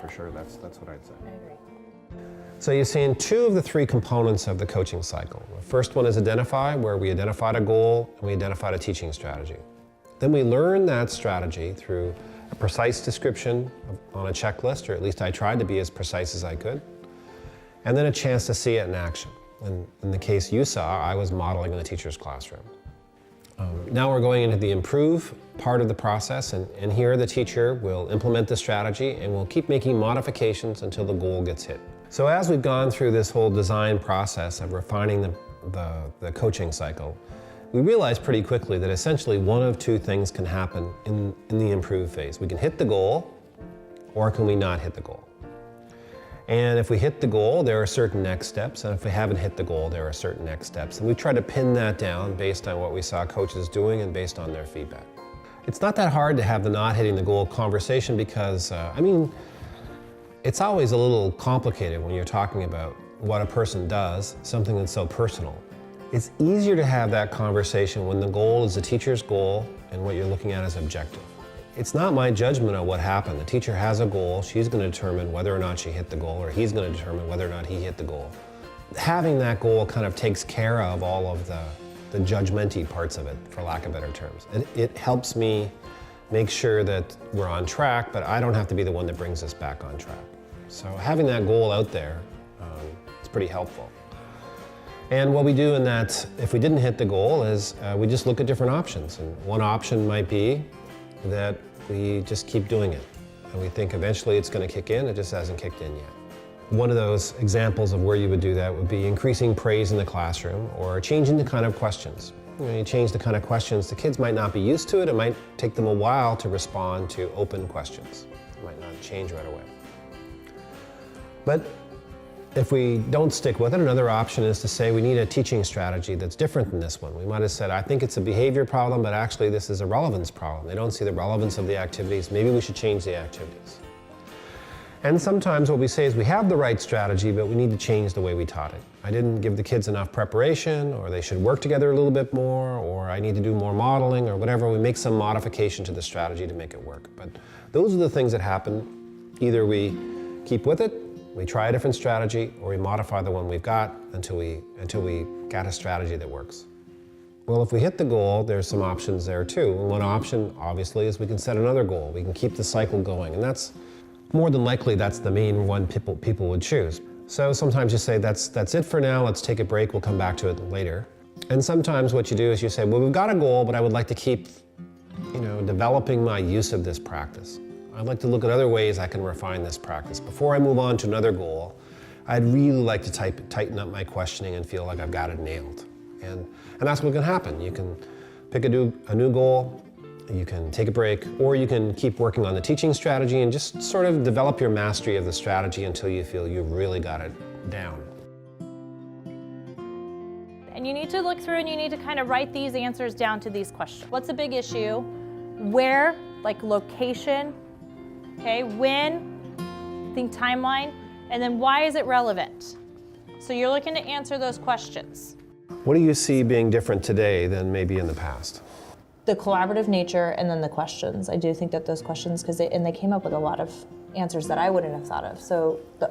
For sure, that's what I'd say. I agree. So you're seeing two of the three components of the coaching cycle. The first one is identify, where we identified a goal and we identified a teaching strategy. Then we learn that strategy through a precise description on a checklist, or at least I tried to be as precise as I could, and then a chance to see it in action. And in the case you saw, I was modeling in the teacher's classroom. Now we're going into the improve part of the process, and here the teacher will implement the strategy and will keep making modifications until the goal gets hit. So as we've gone through this whole design process of refining the coaching cycle, we realized pretty quickly that essentially one of two things can happen in the improve phase. We can hit the goal, or can we not hit the goal? And if we hit the goal, there are certain next steps, and if we haven't hit the goal, there are certain next steps. And we try to pin that down based on what we saw coaches doing and based on their feedback. It's not that hard to have the not hitting the goal conversation because, it's always a little complicated when you're talking about what a person does, something that's so personal. It's easier to have that conversation when the goal is the teacher's goal and what you're looking at is objective. It's not my judgment of what happened. The teacher has a goal, she's going to determine whether or not she hit the goal, or he's going to determine whether or not he hit the goal. Having that goal kind of takes care of all of the judgmenty parts of it, for lack of better terms. It helps me make sure that we're on track, but I don't have to be the one that brings us back on track. So having that goal out there is pretty helpful. And what we do in that, if we didn't hit the goal, is we just look at different options. And one option might be that we just keep doing it. And we think eventually it's going to kick in, it just hasn't kicked in yet. One of those examples of where you would do that would be increasing praise in the classroom or changing the kind of questions. You change the kind of questions, the kids might not be used to it, it might take them a while to respond to open questions. It might not change right away. But if we don't stick with it, another option is to say we need a teaching strategy that's different than this one. We might have said, I think it's a behavior problem, but actually this is a relevance problem. They don't see the relevance of the activities. Maybe we should change the activities. And sometimes what we say is we have the right strategy, but we need to change the way we taught it. I didn't give the kids enough preparation, or they should work together a little bit more, or I need to do more modeling, or whatever. We make some modification to the strategy to make it work. But those are the things that happen. Either we keep with it, we try a different strategy, or we modify the one we've got until we got a strategy that works. Well, if we hit the goal, there's some options there too. And one option, obviously, is we can set another goal. We can keep the cycle going, and that's more than likely that's the main one people would choose. So sometimes you say, that's it for now, let's take a break, we'll come back to it later. And sometimes what you do is you say, well, we've got a goal, but I would like to keep, developing my use of this practice. I'd like to look at other ways I can refine this practice. Before I move on to another goal, I'd really like to tighten up my questioning and feel like I've got it nailed. And that's what can happen. You can pick a new goal, you can take a break, or you can keep working on the teaching strategy and just sort of develop your mastery of the strategy until you feel you've really got it down. And you need to look through and you need to kind of write these answers down to these questions. What's a big issue? Where, like location, okay, when, think timeline, and then why is it relevant? So you're looking to answer those questions. What do you see being different today than maybe in the past? The collaborative nature and then the questions. I do think that those questions, they came up with a lot of answers that I wouldn't have thought of. So the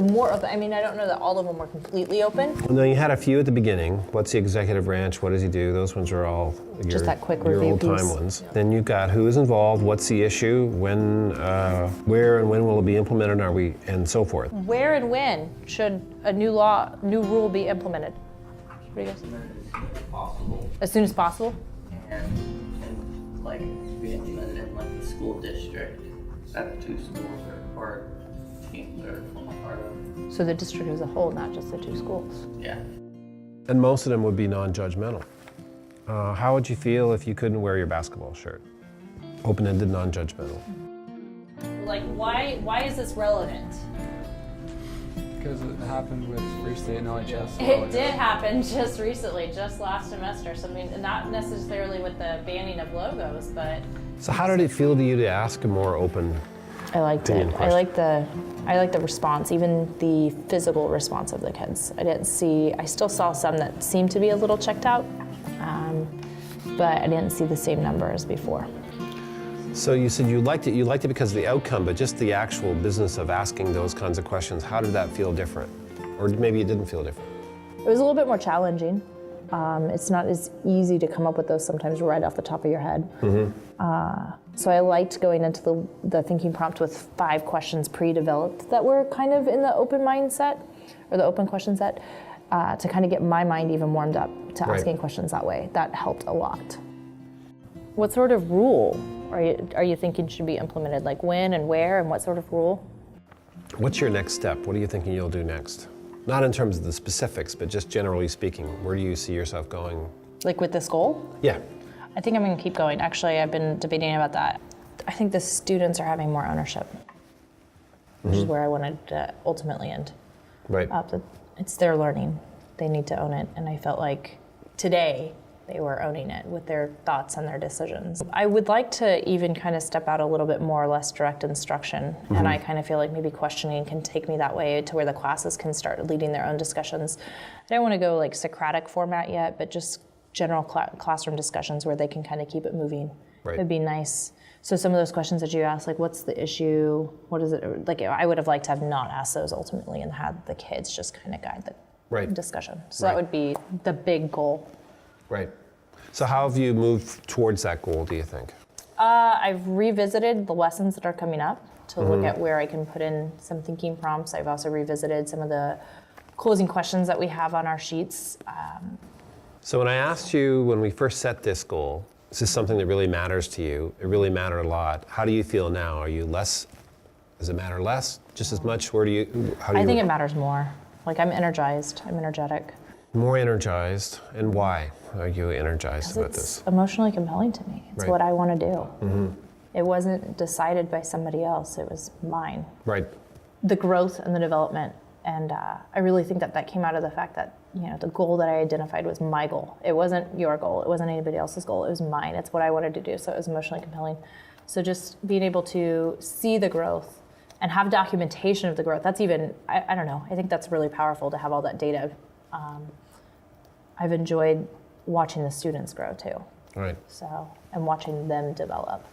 more open, I don't know that all of them were completely open. Well, no, you had a few at the beginning. What's the executive branch? What does he do? Those ones are all Just that quick your review old-time piece. ones. Yeah. Then you've got who is involved, what's the issue, when, where and when will it be implemented, and so forth. Where and when should a new rule be implemented? What do you guys? Possible. As soon as possible? And like we implemented it in like the school district that the two schools or teams are a part of. So the district as a whole, not just the two schools. Yeah. And most of them would be non-judgmental. How would you feel if you couldn't wear your basketball shirt? Open-ended, non-judgmental. Like why is this relevant? Because it happened with Free State and LHS. It did happen just recently, just last semester. So not necessarily with the banning of logos, but. So how did it feel to you to ask a more open I liked opinion it. question? I liked the response, even the physical response of the kids. I still saw some that seemed to be a little checked out, but I didn't see the same number as before. So you said you liked it because of the outcome, but just the actual business of asking those kinds of questions, how did that feel different? Or maybe it didn't feel different? It was a little bit more challenging. It's not as easy to come up with those sometimes right off the top of your head. So I liked going into the thinking prompt with 5 questions pre-developed that were kind of in the open mindset, or the open question set, to kind of get my mind even warmed up to asking questions that way. That helped a lot. What sort of rule are you thinking should be implemented? Like when and where and what sort of rule? What's your next step? What are you thinking you'll do next? Not in terms of the specifics, but just generally speaking, where do you see yourself going? Like with this goal? Yeah. I think I'm going to keep going. Actually, I've been debating about that. I think the students are having more ownership, which is where I wanted to ultimately end. Right. It's their learning. They need to own it. And I felt like today they were owning it with their thoughts and their decisions. I would like to even kind of step out a little bit more, less direct instruction. And I kind of feel like maybe questioning can take me that way to where the classes can start leading their own discussions. I don't want to go like Socratic format yet, but just general classroom discussions where they can kind of keep it moving. Right. It'd be nice. So some of those questions that you asked, like what's the issue? What is it? Like I would have liked to have not asked those ultimately and had the kids just kind of guide the discussion. So that would be the big goal. Right. So how have you moved towards that goal, do you think? I've revisited the lessons that are coming up to look at where I can put in some thinking prompts. I've also revisited some of the closing questions that we have on our sheets. So when I asked you when we first set this goal, this is something that really matters to you, it really mattered a lot. How do you feel now? Are you less, does it matter less? Just as much? How do you? I think it matters more. Like I'm energized, I'm energetic. More energized, and why are you energized about this? It's emotionally compelling to me. It's what I want to do. It wasn't decided by somebody else, it was mine. Right. The growth and the development, and I really think that came out of the fact that the goal that I identified was my goal. It wasn't your goal, it wasn't anybody else's goal, it was mine. It's what I wanted to do, so it was emotionally compelling. So just being able to see the growth and have documentation of the growth, that's even, I don't know, I think that's really powerful to have all that data. I've enjoyed watching the students grow too. Right. So, and watching them develop.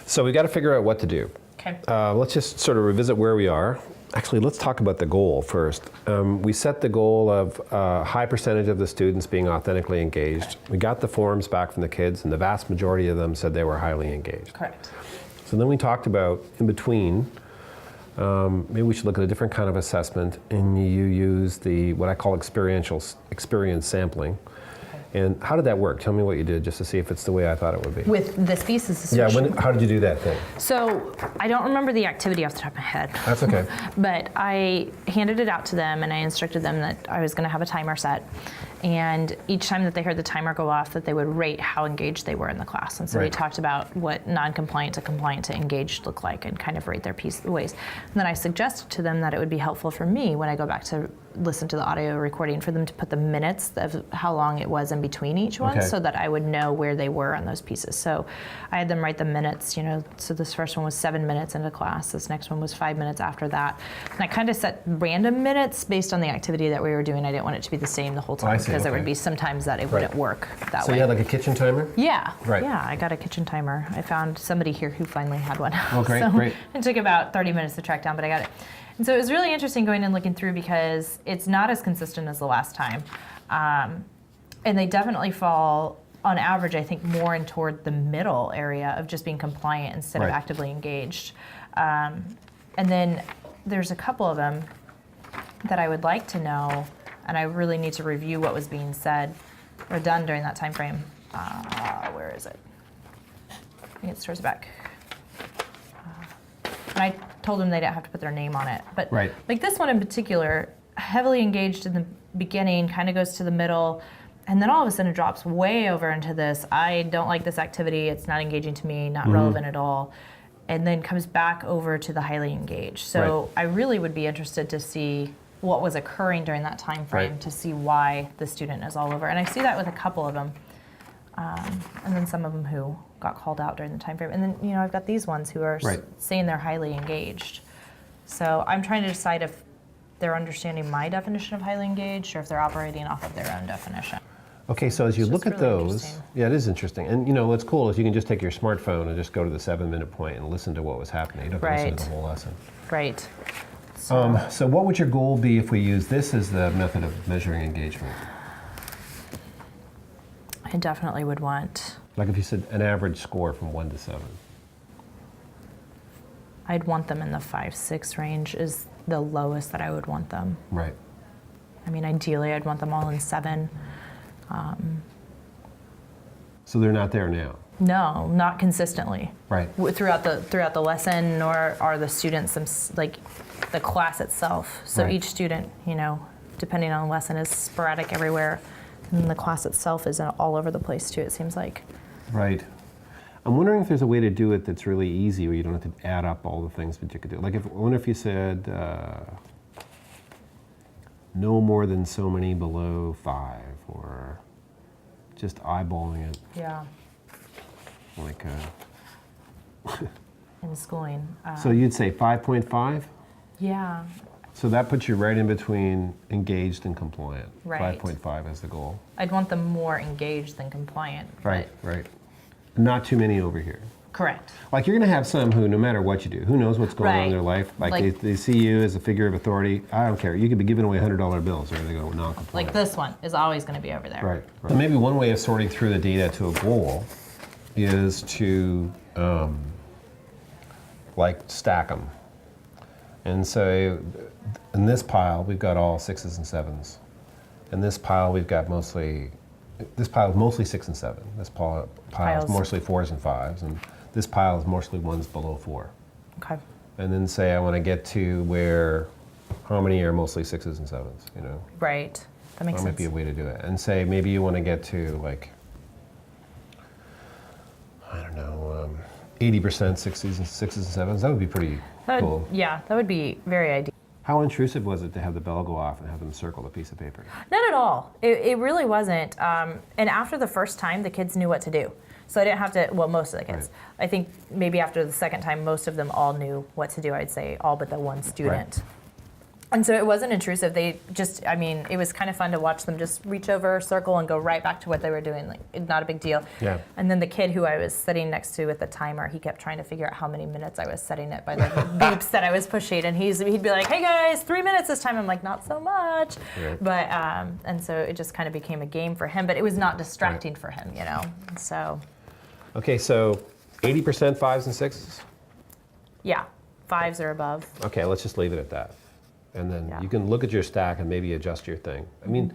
So we got to figure out what to do. Okay. Let's just sort of revisit where we are. Actually, let's talk about the goal first. We set the goal of a high percentage of the students being authentically engaged. We got the forms back from the kids, and the vast majority of them said they were highly engaged. Correct. So then we talked about, in between, maybe we should look at a different kind of assessment, and you use what I call experience sampling. And how did that work? Tell me what you did, just to see if it's the way I thought it would be. With this piece is Yeah, how did you do that thing? So I don't remember the activity off the top of my head. That's okay. But I handed it out to them and I instructed them that I was going to have a timer set. And each time that they heard the timer go off, that they would rate how engaged they were in the class. And so we talked about what non-compliant to compliant to engaged look like and kind of rate their ways. And then I suggested to them that it would be helpful for me when I go back to listen to the audio recording for them to put the minutes of how long it was in between each one so that I would know where they were on those pieces. So I had them write the minutes, so this first one was 7 minutes into class, this next one was 5 minutes after that. And I kind of set random minutes based on the activity that we were doing. I didn't want it to be the same the whole time because there would be some times that it wouldn't work that way. So you had like a kitchen timer? Yeah, Right. Yeah, I got a kitchen timer. I found somebody here who finally had one. Oh, great, great. It took about 30 minutes to track down, but I got it. And so it was really interesting going and looking through because it's not as consistent as the last time. And they definitely fall, on average, I think, more in toward the middle area of just being compliant instead of actively engaged. And then there's a couple of them that I would like to know, and I really need to review what was being said or done during that time frame. Where is it? I think it's towards the back. And I told them they didn't have to put their name on it. But like this one in particular, heavily engaged in the beginning, kind of goes to the middle, and then all of a sudden it drops way over into this, I don't like this activity, it's not engaging to me, not relevant at all, and then comes back over to the highly engaged. So I really would be interested to see what was occurring during that time frame to see why the student is all over. And I see that with a couple of them. And then some of them who got called out during the time frame. And then, I've got these ones who are saying they're highly engaged. So I'm trying to decide if they're understanding my definition of highly engaged or if they're operating off of their own definition. Okay, so as you It's look just at really those, interesting. yeah, it is interesting. And you know, what's cool is you can just take your smartphone and just go to the 7-minute point and listen to what was happening. You don't have to listen to the Right. whole lesson. Right. So what would your goal be if we use this as the method of measuring engagement? I definitely would want, Like if you said an average score from 1 to 7. I'd want them in the 5-6 range is the lowest that I would want them. Right. I mean, ideally, I'd want them all in 7. So they're not there now. No, not consistently. Right. Throughout the lesson, nor are the students like the class itself. So Right. each student, you know, depending on the lesson, is sporadic everywhere, and the class itself is all over the place too. It seems like. Right. I'm wondering if there's a way to do it that's really easy where you don't have to add up all the things that you could do. Like I wonder if you said no more than so many below 5, or just eyeballing it Yeah. like In schooling. so you'd say 5.5? Yeah. So that puts you right in between engaged and compliant. Right. 5.5 is the goal. I'd want them more engaged than compliant. Right, right. Not too many over here. Correct. Like you're going to have some who, no matter what you do, who knows what's going on in Right. their life. Like, Like- they see you as a figure of authority. I don't care. You could be giving away $100 bills, or they go non-compliant. Like this one is always going to be over there. Right. Right. So maybe one way of sorting through the data to a goal is to like stack them. And so in this pile, we've got all 6s and 7s. In this pile, we've got this pile is mostly 6 and 7. This pile is Piles. mostly 4s and 5s. And this pile is mostly 1s below 4. Okay. And then say I want to get to where, how many are mostly 6s and 7s, you know? Right. That makes That might sense. be a way to do it. And say maybe you want to get to like, I don't know, 80% 6s and 7s. That would be pretty That would- cool. Yeah, that would be very ideal. How intrusive was it to have the bell go off and have them circle the piece of paper? Not at all. It really wasn't. And after the first time, the kids knew what to do. So I didn't have to, well, most of the kids. I think maybe after the second time, most of them all knew what to do. I'd say all but the one student. And so it wasn't intrusive. They just, I mean, it was kind of fun to watch them just reach over, circle, and go right back to what they were doing. Like, not a big deal. Yeah. And then the kid who I was sitting next to with the timer, he kept trying to figure out how many minutes I was setting it by the beeps that I was pushing. And he'd be like, hey guys, 3 minutes this time. I'm like, not so much. Right. But, and so it just kind of became a game for him, but it was not distracting for him, you know? So, Okay, so 80% 5s and 6s? yeah, 5s or above. Okay, let's just leave it at that. And then Yeah. you can look at your stack and maybe adjust your thing. I mean,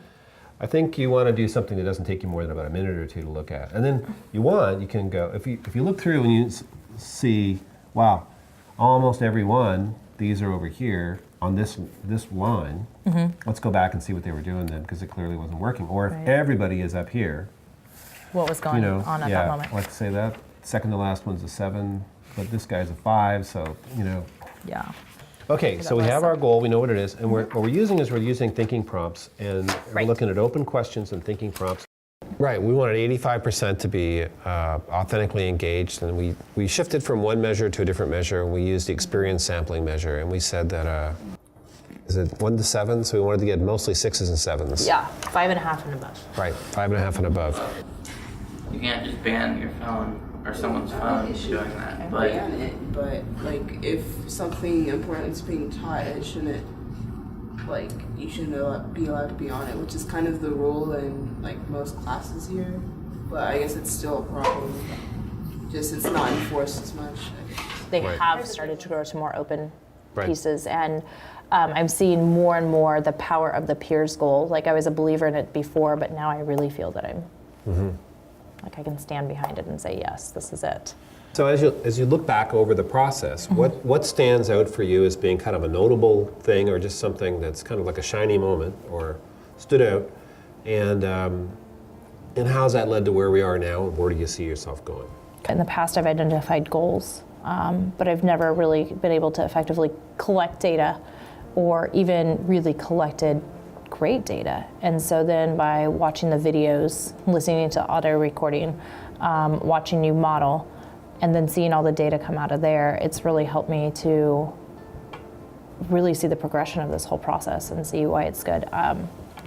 I think you want to do something that doesn't take you more than about a minute or two to look at. And then you can go, if you look through and you see, wow, almost every one, these are over here on this line. Let's go back and see what they were doing then, because it clearly wasn't working. Or if Right. everybody is up here, What was going you know, on at yeah, that moment. let's say that second to last one's a 7, but this guy's a 5, so, you know. Yeah. Okay, so we have our goal, we know what it is, and what we're using thinking prompts, and we're Right. looking at open questions and thinking prompts. Right, we wanted 85% to be authentically engaged, and we shifted from one measure to a different measure. We used the experience sampling measure, and we said that, is it 1 to 7? So we wanted to get mostly 6s and 7s. Yeah, 5.5 and above. Right, 5.5 and above. You can't just ban your phone or someone's phone doing that. But ban it, but like if something important is being taught, it shouldn't, like, you shouldn't be allowed to be on it, which is kind of the rule in like most classes here. But I guess it's still a problem. Just it's not enforced as much, I guess. They Right. have started to grow to more open Right. pieces, and I'm seeing more and more the power of the peers goal. Like I was a believer in it before, but now I really feel that I'm like I can stand behind it and say, yes, this is it. So as you look back over the process, what stands out for you as being kind of a notable thing, or just something that's kind of like a shiny moment or stood out, and how's that led to where we are now, and where do you see yourself going? In the past, I've identified goals, but I've never really been able to effectively collect data or even really collected great data. And so then by watching the videos, listening to audio recording, watching you model, and then seeing all the data come out of there, it's really helped me to really see the progression of this whole process and see why it's good.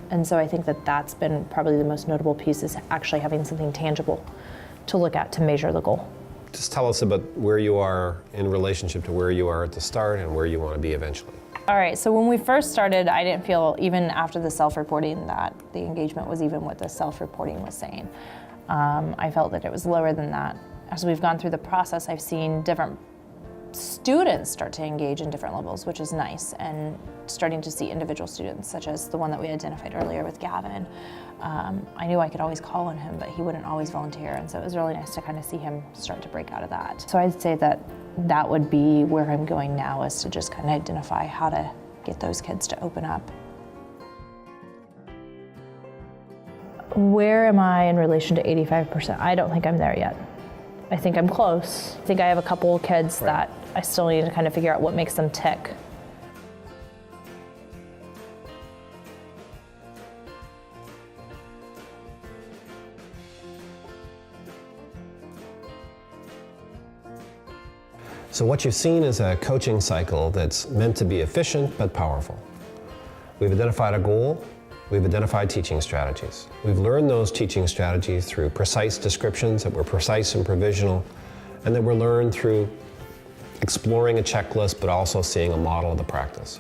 And so I think that that's been probably the most notable piece, is actually having something tangible to look at to measure the goal. Just tell us about where you are in relationship to where you are at the start and where you want to be eventually. All right, so when we first started, I didn't feel, even after the self-reporting, that the engagement was even what the self-reporting was saying. I felt that it was lower than that. As we've gone through the process, I've seen different students start to engage in different levels, which is nice, and starting to see individual students, such as the one that we identified earlier with Gavin. I knew I could always call on him, but he wouldn't always volunteer, and so it was really nice to kind of see him start to break out of that. So I'd say that that would be where I'm going now, is to just kind of identify how to get those kids to open up. Where am I in relation to 85%? I don't think I'm there yet. I think I'm close. I think I have a couple of kids that I still need to kind of figure out what makes them tick. So what you've seen is a coaching cycle that's meant to be efficient but powerful. We've identified a goal, we've identified teaching strategies. We've learned those teaching strategies through precise descriptions that were precise and provisional, and that were learned through exploring a checklist but also seeing a model of the practice.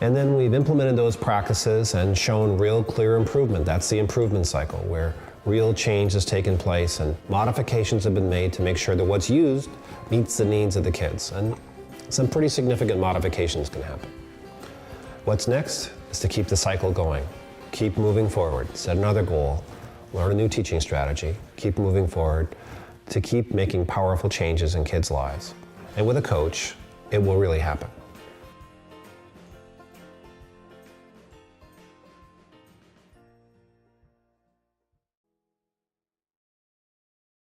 And then we've implemented those practices and shown real clear improvement. That's the improvement cycle, where real change has taken place and modifications have been made to make sure that what's used meets the needs of the kids. And some pretty significant modifications can happen. What's next is to keep the cycle going. Keep moving forward, set another goal, learn a new teaching strategy, keep moving forward to keep making powerful changes in kids' lives. And with a coach, it will really happen.